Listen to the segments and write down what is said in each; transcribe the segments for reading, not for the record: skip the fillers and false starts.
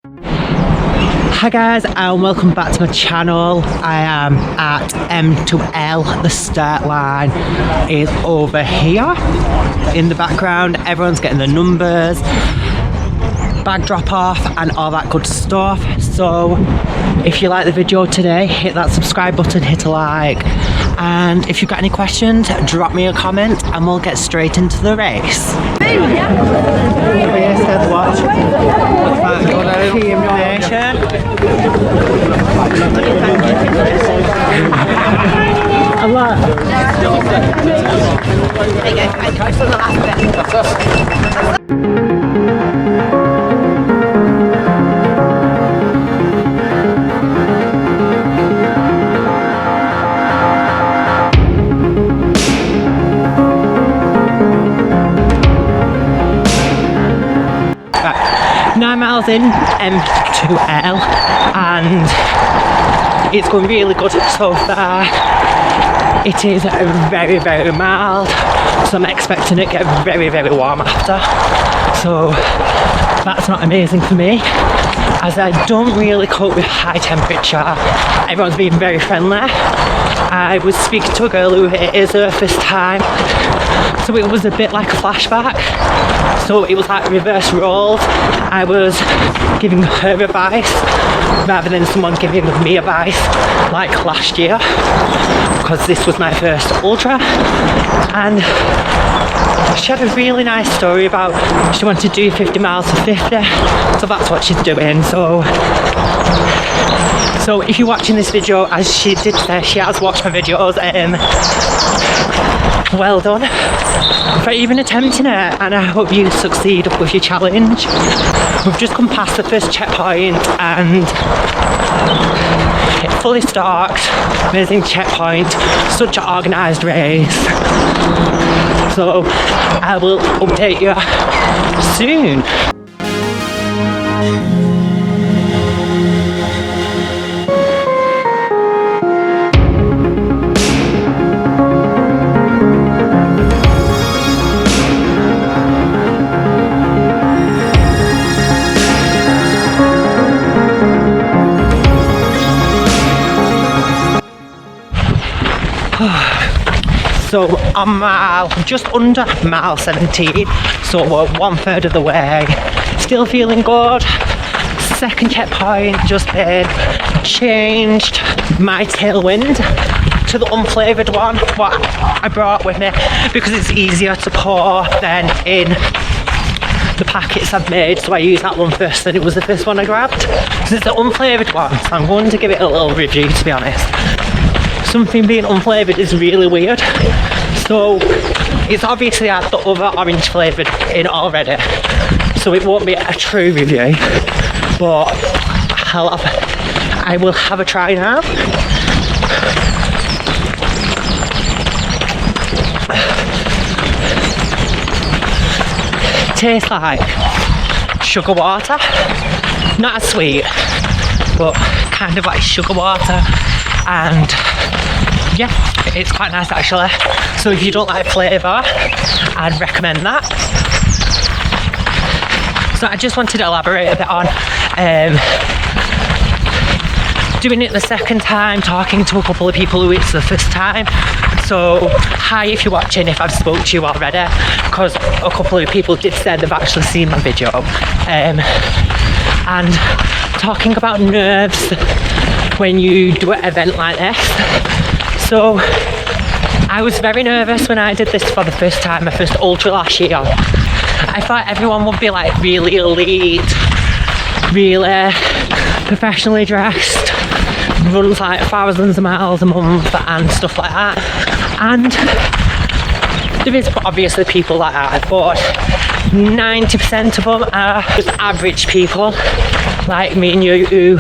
Hi guys, and welcome back to my channel. I am at M2L. The start line is over here in the background. Everyone's getting the numbers, bag drop off and all that good stuff. So if you like the video today, hit that subscribe button, hit a like, and if you've got any questions, drop me a comment and we'll get straight into the race. Watch. Team Nation. A lot. There you go. I from the last bit. Right, 9 miles in, M2L, and it's going really good so far. It is very, very mild, so I'm expecting it to get very, very warm after. So that's not amazing for me, as I don't really cope with high temperature. Everyone's being very friendly. I was speaking to a girl who it is her first time, so it was a bit like a flashback. So it was like reverse roles. I was giving her advice rather than someone giving me advice like last year, because this was my first ultra, and she had a really nice story about she wanted to do 50 miles to 50, so that's what she's doing. So if you're watching this video, as she did say, she has watched my videos, well done for even attempting it, and I hope you succeed with your challenge. We've just come past the first checkpoint and it's fully stocked, amazing checkpoint, such an organised race. So I will update you soon. So I'm just under mile 17, so we're 1/3 of the way. Still feeling good. Second checkpoint just been changed my tailwind to the unflavoured one, what I brought with me, because it's easier to pour than in the packets I've made, so I use that one first, and it was the first one I grabbed. So it's the unflavoured one, so I'm going to give it a little review, to be honest. Something being unflavoured is really weird. So it's obviously had the other orange flavoured in already, so it won't be a true review, but I will have a try now. Tastes like sugar water, not as sweet, but kind of like sugar water, and yeah, it's quite nice actually. So if you don't like flavour, I'd recommend that. So I just wanted to elaborate a bit on doing it the second time, talking to a couple of people who it's the first time. So hi if you're watching, if I've spoke to you already, because a couple of people did say they've actually seen my video. And talking about nerves when you do an event like this. So I was very nervous when I did this for the first time, my first ultra last year. I thought everyone would be like really elite, really professionally dressed, runs like thousands of miles a month and stuff like that. And there is obviously people like that, but 90% of them are just average people like me and you, who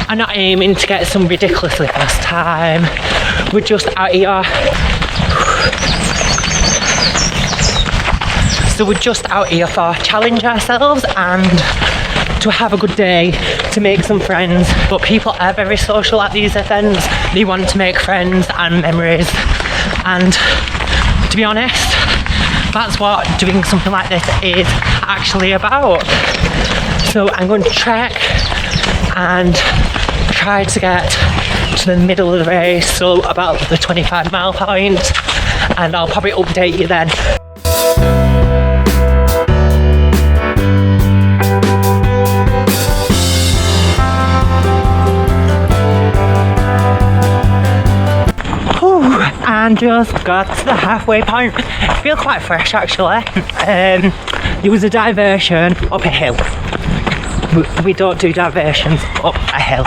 are not aiming to get some ridiculously fast time. We're just out here. So we're just out here for challenge ourselves and to have a good day, to make some friends. But people are very social at these events. They want to make friends and memories. And to be honest, that's what doing something like this is actually about. So I'm going to trek and try to get to the middle of the race, so about the 25 mile point, and I'll probably update you then. And just got to the halfway point. I feel quite fresh actually. There was a diversion up a hill. We don't do diversions up a hill.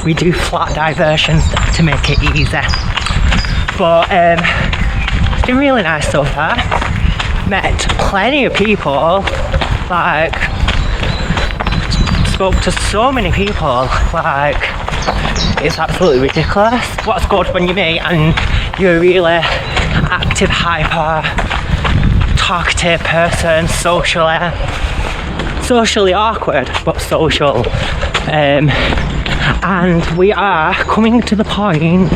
We do flat diversions to make it easy. But it's been really nice so far. Met plenty of people. Like, spoke to so many people. Like, it's absolutely ridiculous. What's good when you meet and you're a really active, hyper, talkative person, socially awkward, but social. And we are coming to the point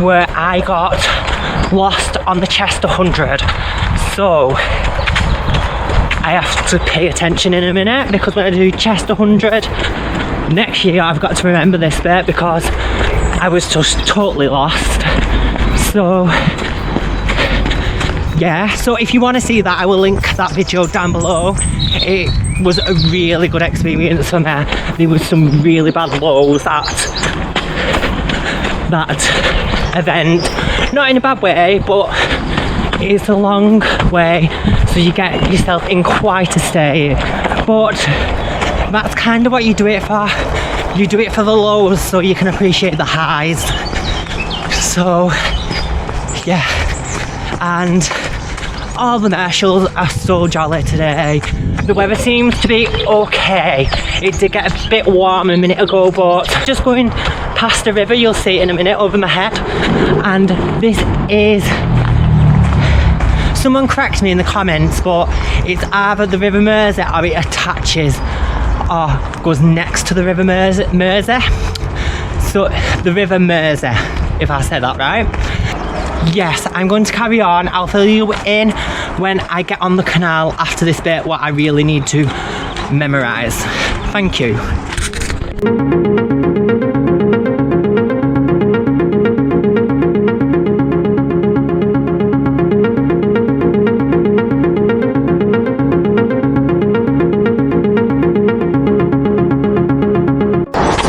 where I got lost on the chest 100. So I have to pay attention in a minute, because when I do chest 100 next year, I've got to remember this bit because I was just totally lost. So yeah, so if you want to see that, I will link that video down below. It was a really good experience for me. There was some really bad lows at that event, not in a bad way, but it's a long way, so you get yourself in quite a state. But that's kind of what you do it for. You do it for the lows so you can appreciate the highs. So yeah, and all the marshals are so jolly today. The weather seems to be okay. It did get a bit warm a minute ago, but just going past a river, you'll see it in a minute over my head. And this is, someone correct me in the comments, but it's either the River Mersey or it attaches or goes next to the River Mersey. So the River Mersey, if I said that right. Yes, I'm going to carry on. I'll fill you in when I get on the canal after this bit, what I really need to memorise. Thank you.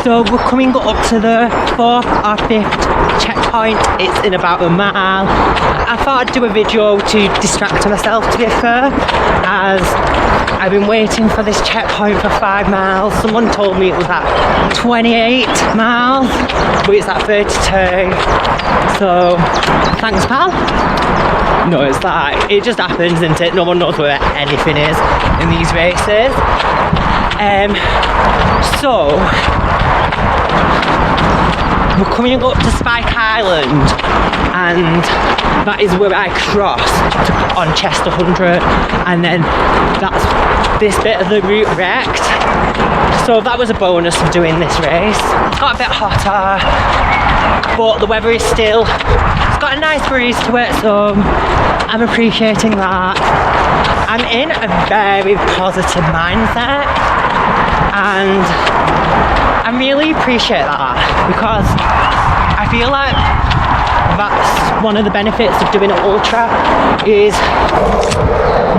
So we're coming up to the 4th or 5th checkpoint. It's in about a mile. I thought I'd do a video to distract myself, to be fair, as I've been waiting for this checkpoint for 5 miles. Someone told me it was at 28 miles, but it's at 32. So thanks, pal. No, it's like, it just happens, isn't it? No one knows where anything is in these races. So we're coming up to Spike Island, and that is where I crossed on Chester 100, and then that's this bit of the route wrecked. So that was a bonus of doing this race. It's got a bit hotter, but the weather is still, it's got a nice breeze to it, so I'm appreciating that. I'm in a very positive mindset, and I really appreciate that, because I feel like that's one of the benefits of doing an ultra is,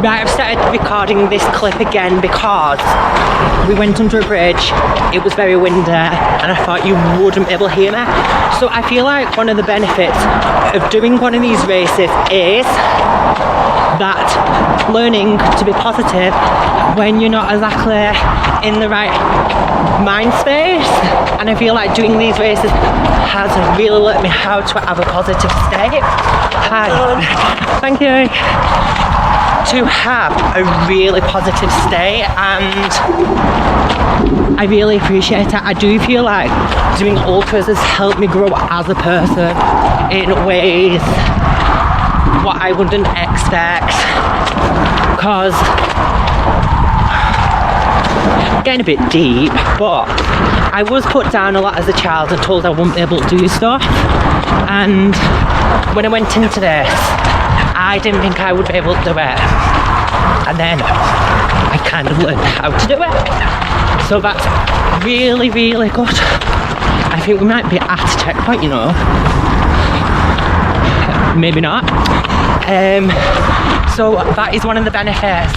right, I've started recording this clip again because we went under a bridge, it was very windy, and I thought you wouldn't be able to hear me. So I feel like one of the benefits of doing one of these races is that learning to be positive when you're not exactly in the right mind space, and I feel like doing these races has really let me how to have a positive state. Thank you. To have a really positive state, and I really appreciate it. I do feel like doing ultras has helped me grow as a person in ways what I wouldn't expect, because getting a bit deep, but I was put down a lot as a child and told I wouldn't be able to do stuff, and when I went into this I didn't think I would be able to do it, and then I kind of learned how to do it. So that's really, really good. I think we might be at a checkpoint, you know. Maybe not. So that is one of the benefits.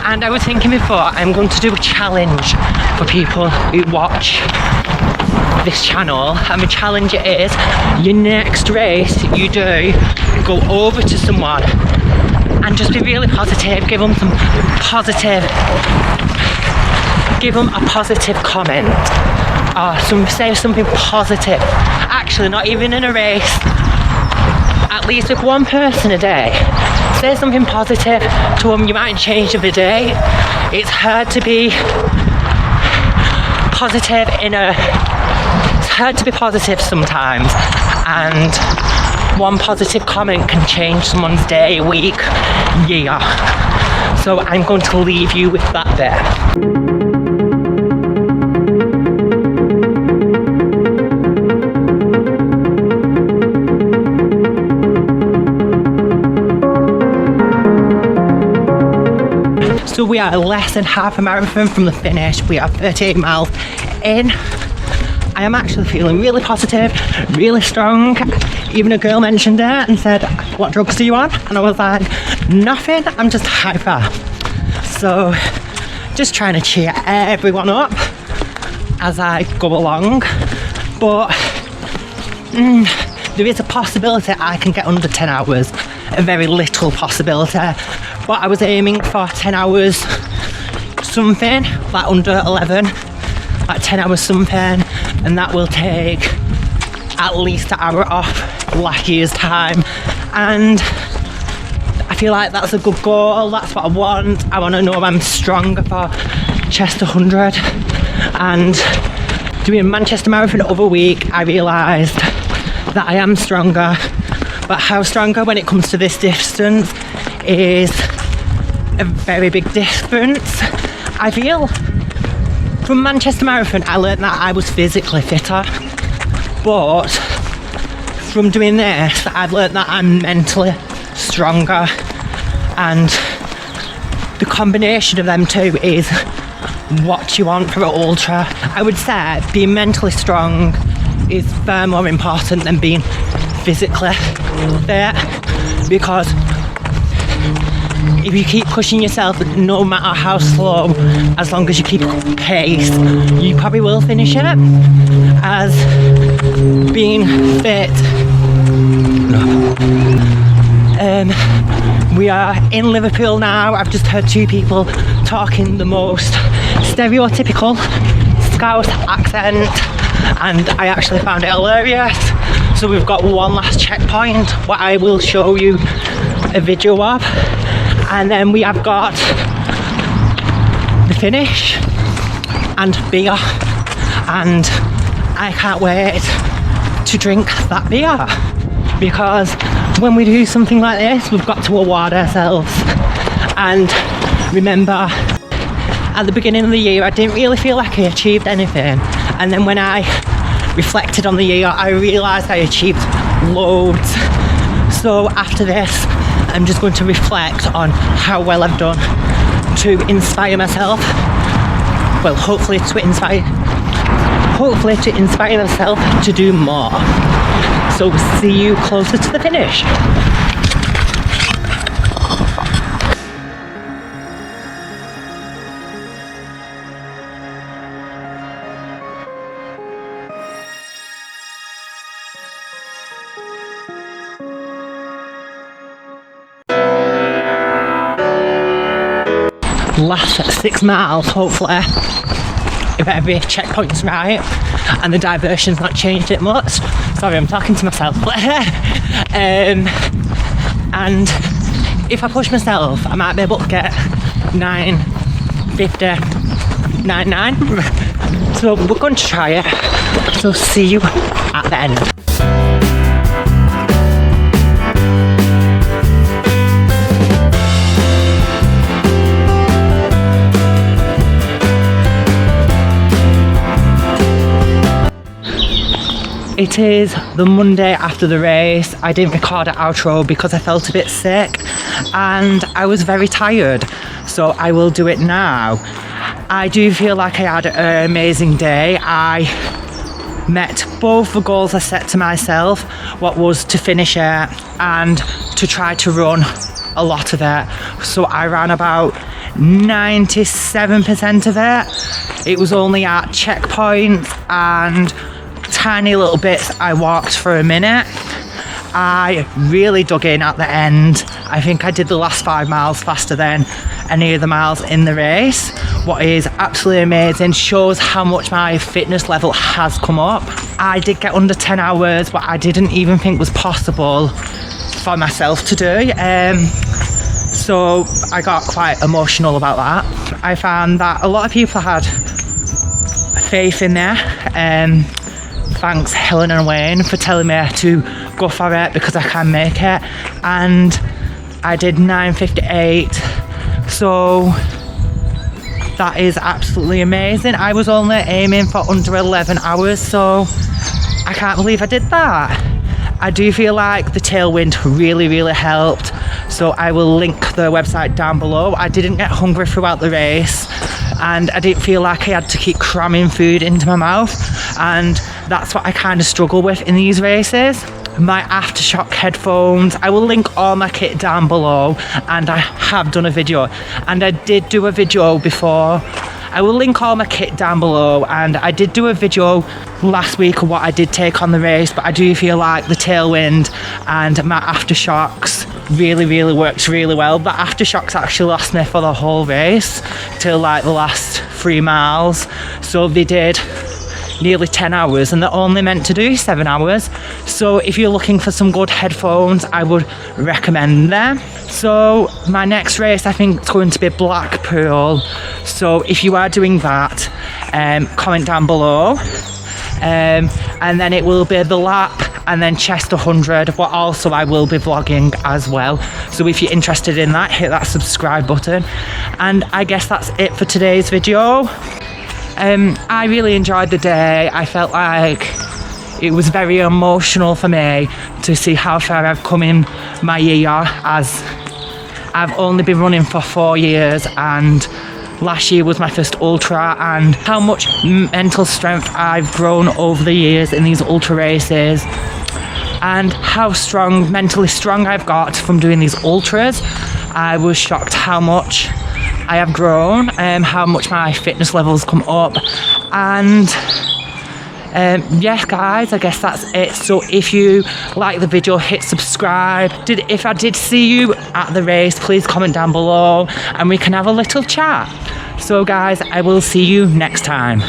And I was thinking before, I'm going to do a challenge for people who watch this channel, and the challenge is your next race you do, go over to someone and just be really positive, give them some positive, give them a positive comment, or say something positive. Actually, not even in a race, at least with one person a day, say something positive to them. You might change the day. It's hard to be positive it's hard to be positive sometimes, and one positive comment can change someone's day, week, year. So I'm going to leave you with that bit. So we are less than half a marathon from the finish. We are 38 miles in. I am actually feeling really positive, really strong. Even a girl mentioned it and said, "What drugs are you on?" And I was like, "Nothing, I'm just hyper." So just trying to cheer everyone up as I go along. But there is a possibility I can get under 10 hours, a very little possibility. But I was aiming for 10 hours something, like under 11, like 10 hours something, and that will take at least an hour off last year's time. And I feel like that's a good goal, that's what I want. I want to know I'm stronger for Chester 100. And doing Manchester Marathon the other week, I realised that I am stronger, but how stronger when it comes to this distance is a very big difference. I feel from Manchester Marathon I learned that I was physically fitter, but from doing this I've learned that I'm mentally stronger, and the combination of them two is what you want for an ultra. I would say being mentally strong is far more important than being physically fit, because if you keep pushing yourself, no matter how slow, as long as you keep pace, you probably will finish it. As being fit, we are in Liverpool now. I've just heard two people talking the most stereotypical Scouse accent, and I actually found it hilarious. So we've got one last checkpoint, what I will show you a video of, and then we have got the finish and beer, and I can't wait to drink that beer, because when we do something like this we've got to award ourselves. And remember, at the beginning of the year I didn't really feel like I achieved anything, and then when I reflected on the year I realised I achieved loads. So after this I'm just going to reflect on how well I've done to inspire myself, well hopefully to inspire myself to do more. So we'll see you closer to the finish. Last 6 miles, hopefully, if every checkpoint's right and the diversion's not changed it much. Sorry, I'm talking to myself. And if I push myself, I might be able to get 9:50, 9:09. So we're going to try it. So see you at the end. It is the Monday after the race. I didn't record an outro because I felt a bit sick and I was very tired. so I will do it now. I do feel like I had an amazing day. I met both the goals I set to myself, what was to finish it and to try to run a lot of it. So I ran about 97% of it. It was only at checkpoints and tiny little bits I walked for a minute. I really dug in at the end. I think I did the last 5 miles faster than any of the miles in the race. What is absolutely amazing, shows how much my fitness level has come up. I did get under 10 hours, but I didn't even think was possible for myself to do. So I got quite emotional about that. I found that a lot of people had faith in there. Thanks Helen and Wayne for telling me to go for it because I can make it, and I did 9:58, so that is absolutely amazing. I was only aiming for under 11 hours, so I can't believe I did that. I do feel like the tailwind really helped, so I will link the website down below. I didn't get hungry throughout the race, and I didn't feel like I had to keep cramming food into my mouth, and that's what I kind of struggle with in these races. My aftershock headphones, I will link all my kit down below, and I have done a video, and I did do a video before. I will link all my kit down below, and I did do a video last week of what I did take on the race, but I do feel like the tailwind and my aftershocks really worked really well. The aftershocks actually last me for the whole race till like the last 3 miles, so they did nearly 10 hours and they're only meant to do 7 hours. So if you're looking for some good headphones, I would recommend them. So my next race I think is going to be Blackpool, so if you are doing that, comment down below, and then it will be the lap and then Chester 100, but also I will be vlogging as well. So if you're interested in that, hit that subscribe button. And I guess that's it for today's video. I really enjoyed the day. I felt like it was very emotional for me to see how far I've come in my year, as I've only been running for 4 years and last year was my first ultra, and how much mental strength I've grown over the years in these ultra races, and how mentally strong I've got from doing these ultras. I was shocked how much I have grown, how much my fitness levels come up, and yes guys, I guess that's it. So if you like the video, hit subscribe. If I did see you at the race, please comment down below and we can have a little chat. So guys, I will see you next time.